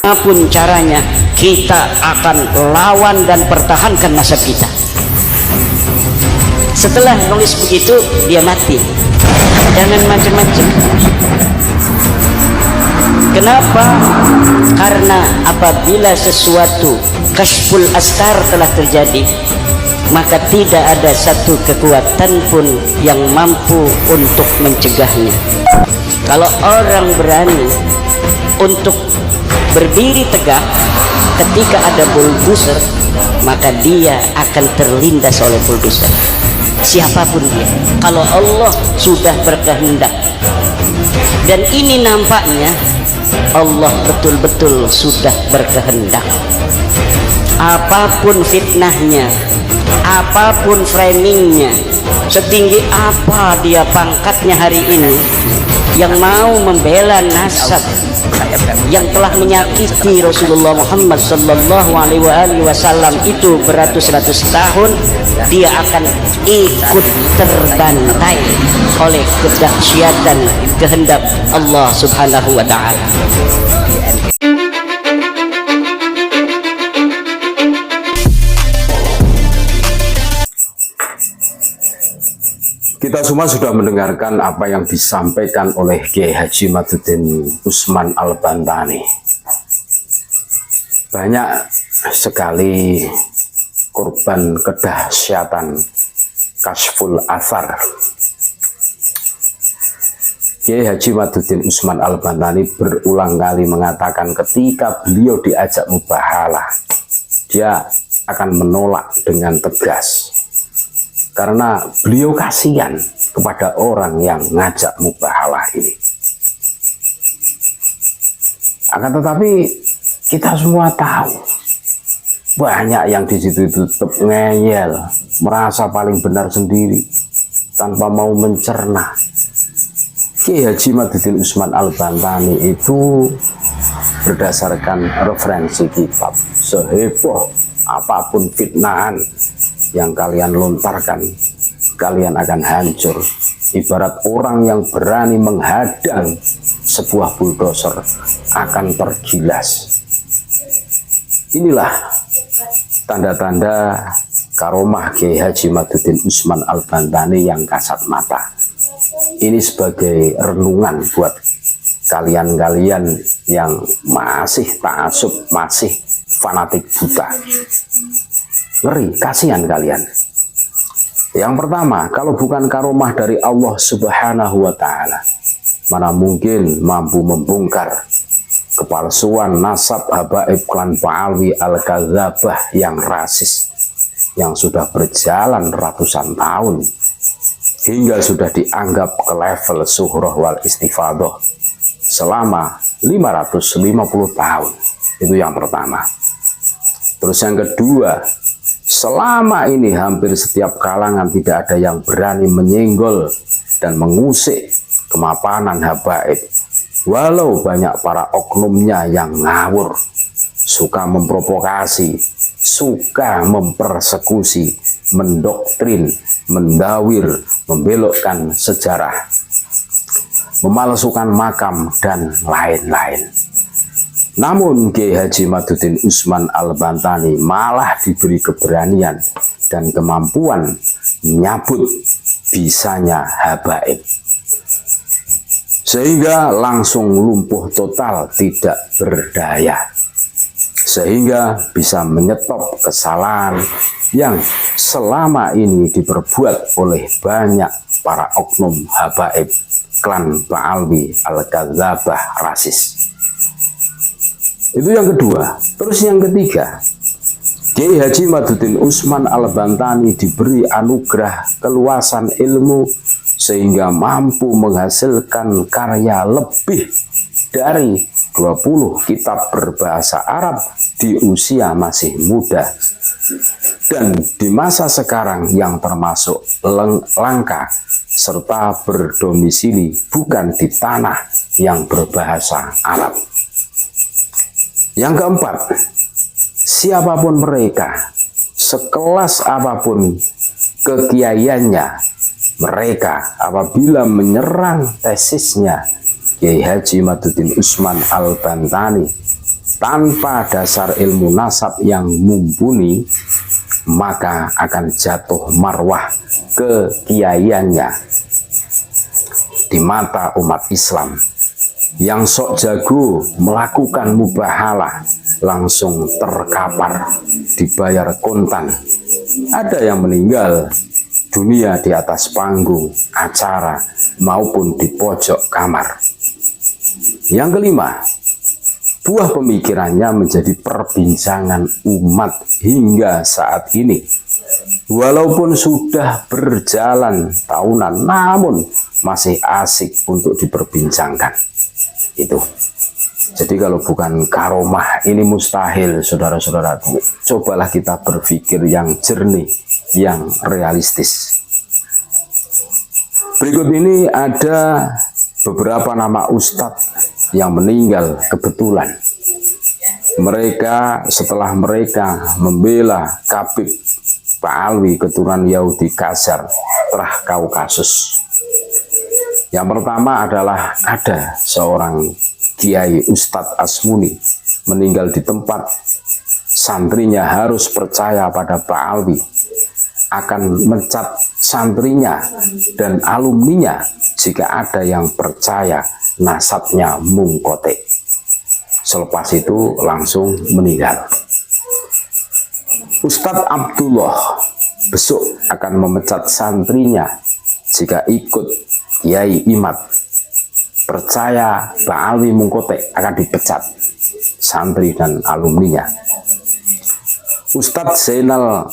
apapun caranya kita akan lawan dan pertahankan nasab kita. Setelah nulis begitu dia mati. Jangan macam-macam. Kenapa? Karena apabila sesuatu kashful astar telah terjadi, maka tidak ada satu kekuatan pun yang mampu untuk mencegahnya. Kalau orang berani untuk berdiri tegak ketika ada bulldozer, maka dia akan terlindas oleh bulldozer. Siapapun dia, kalau Allah sudah berkehendak, dan ini nampaknya Allah betul-betul sudah berkehendak. Apapun fitnahnya, apapun framingnya, setinggi apa dia pangkatnya hari ini, yang mau membela nasab yang telah menyakiti Rasulullah Muhammad sallallahu alaihi wasallam itu beratus-ratus tahun, dia akan ikut terbantai oleh kedahsyatan kehendak Allah Subhanahu wa taala. Kita semua sudah mendengarkan apa yang disampaikan oleh Kiai Haji Madzuddin Usman Al-Bantani. Banyak sekali korban kedahsyatan kashful athar. Kiai Haji Madzuddin Usman Al-Bantani berulang kali mengatakan ketika beliau diajak mubahalah, dia akan menolak dengan tegas. Karena beliau kasihan kepada orang yang ngajak mubahalah ini. Akan tetapi kita semua tahu banyak yang di situ tetap ngeyel, merasa paling benar sendiri tanpa mau mencerna. Kiai Haji Madzuddin Usman Al-Bantani itu berdasarkan referensi kitab, seheboh apapun fitnahan yang kalian lontarkan, kalian akan hancur. Ibarat orang yang berani menghadang sebuah bulldozer akan tergilas. Inilah tanda-tanda karomah Kiai Haji Madzuddin Usman Al-Bantani yang kasat mata. Ini sebagai renungan buat kalian-kalian yang masih ta'assub, masih fanatik buta. Ngeri, kasihan kalian. Yang pertama, kalau bukan karomah dari Allah Subhanahu wa Ta'ala, mana mungkin mampu membongkar kepalsuan nasab habaib klan Ba'alwi Al-Kadzabah yang rasis, yang sudah berjalan ratusan tahun hingga sudah dianggap ke level suhroh wal istifadoh selama 550 tahun. Itu yang pertama. Terus yang kedua, selama ini hampir setiap kalangan tidak ada yang berani menyenggol dan mengusik kemapanan habaib. Walau banyak para oknumnya yang ngawur, suka memprovokasi, suka mempersekusi, mendoktrin, mendawir, membelokkan sejarah, memalsukan makam, dan lain-lain. Namun Kiai Haji Madzuddin Usman Al-Bantani malah diberi keberanian dan kemampuan menyambut bisanya habaib, sehingga langsung lumpuh total, tidak berdaya, sehingga bisa menyetop kesalahan yang selama ini diperbuat oleh banyak para oknum habaib klan Ba'alwi Al-Kadzabah rasis. Itu yang kedua. Terus yang ketiga, Kiai Haji Madzuddin Usman Al-Bantani diberi anugerah keluasan ilmu sehingga mampu menghasilkan karya lebih dari 20 kitab berbahasa Arab di usia masih muda, dan di masa sekarang yang termasuk langka serta berdomisili bukan di tanah yang berbahasa Arab. Yang keempat, siapapun mereka, sekelas apapun kekiaiannya, mereka apabila menyerang tesisnya Kiai Haji Madzuddin Usman Al-Bantani, tanpa dasar ilmu nasab yang mumpuni, maka akan jatuh marwah kekiaiannya di mata umat Islam. Yang sok jago melakukan mubahalah langsung terkapar, dibayar kontan. Ada yang meninggal dunia di atas panggung acara maupun di pojok kamar. Yang kelima, buah pemikirannya menjadi perbincangan umat hingga saat ini. Walaupun sudah berjalan tahunan, namun masih asik untuk diperbincangkan. Itu. Jadi kalau bukan karomah, ini mustahil, saudara-saudaraku. Cobalah kita berpikir yang jernih, yang realistis. Berikut ini ada beberapa nama ustadz yang meninggal kebetulan. Mereka setelah mereka membela Khabib Pak Alwi, keturunan Yahudi Khazar, Trah Kaukasus. Yang pertama adalah ada seorang Kiai Ustadz Asmuni meninggal di tempat. Santrinya harus percaya pada Pak Alwi, akan mencat santrinya dan alumninya jika ada yang percaya nasabnya mungkote. Selepas itu langsung meninggal. Ustadz Abdullah besok akan memecat santrinya jika ikut Kiai Imad percaya Pak Alwi mungkote, akan dipecat santri dan alumninya. Ustadz Zainal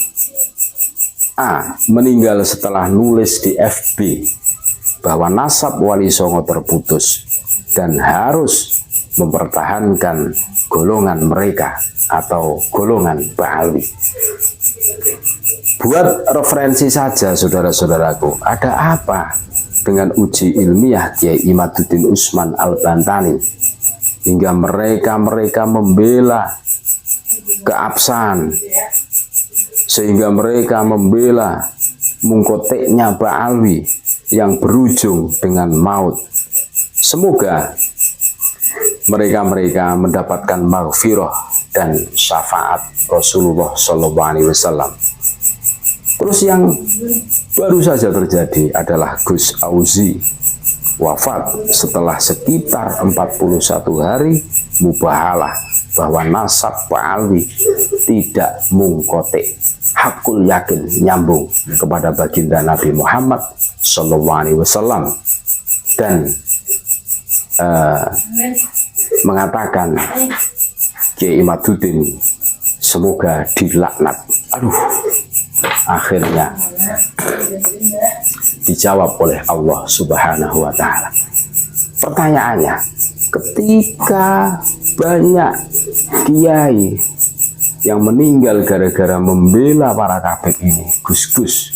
A meninggal setelah nulis di FB bahwa nasab Wali Songo terputus dan harus mempertahankan golongan mereka atau golongan Pak Alwi. Buat referensi saja, saudara-saudaraku, ada apa dengan uji ilmiah Kiai Imaduddin Usman Al-Bantani hingga mereka membela keabsahan, sehingga mereka membela mungkoteknya Pak Alwi yang berujung dengan maut. Semoga mereka mendapatkan maghfirah dan syafaat Rasulullah SAW. Terus yang baru saja terjadi adalah Gus Auzi wafat setelah sekitar 41 hari mubahalah bahwa nasab Pak Alwi tidak mungkote, hakul yakin nyambung kepada baginda Nabi Muhammad SAW, dan mengatakan Kiai Imaduddin semoga dilaknat. Aduh, akhirnya dijawab oleh Allah Subhanahu wa Ta'ala. Pertanyaannya, ketika banyak kiai yang meninggal gara-gara membela para Khabib ini, gus-gus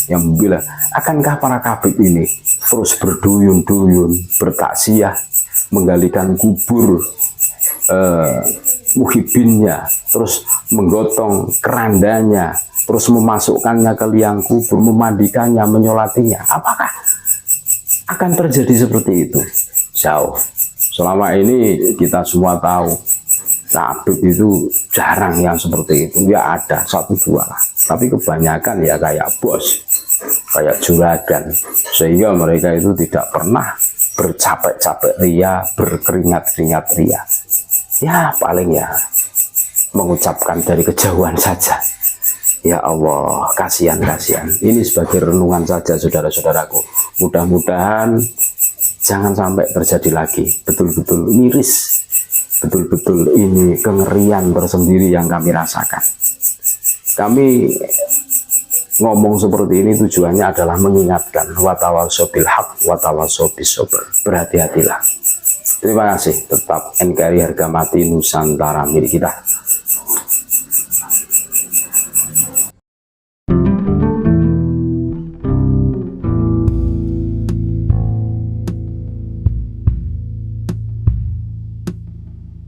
yang membela, akankah para Khabib ini terus berduyun-duyun, bertaksiyah, menggalikan kubur muhibinnya, terus menggotong kerandanya, terus memasukkannya ke liang kubur, memandikannya, menyolatinya? Apakah akan terjadi seperti itu? Jauh. Selama ini kita semua tahu Khabib itu jarang yang seperti itu. Ya ada satu dua lah, tapi kebanyakan ya kayak bos, kayak juragan, sehingga mereka itu tidak pernah bercapek-capek ria, berkeringat-keringat ria. Ya paling ya mengucapkan dari kejauhan saja. Ya Allah, kasihan. Ini sebagai renungan saja, saudara-saudaraku. Mudah-mudahan jangan sampai terjadi lagi. Betul-betul miris, betul-betul ini kengerian tersendiri yang kami rasakan. Kami ngomong seperti ini tujuannya adalah mengingatkan, watawasau bil haq, watawasau bis sabr. Berhati-hatilah. Terima kasih. Tetap NKRI harga mati Nusantara milik kita.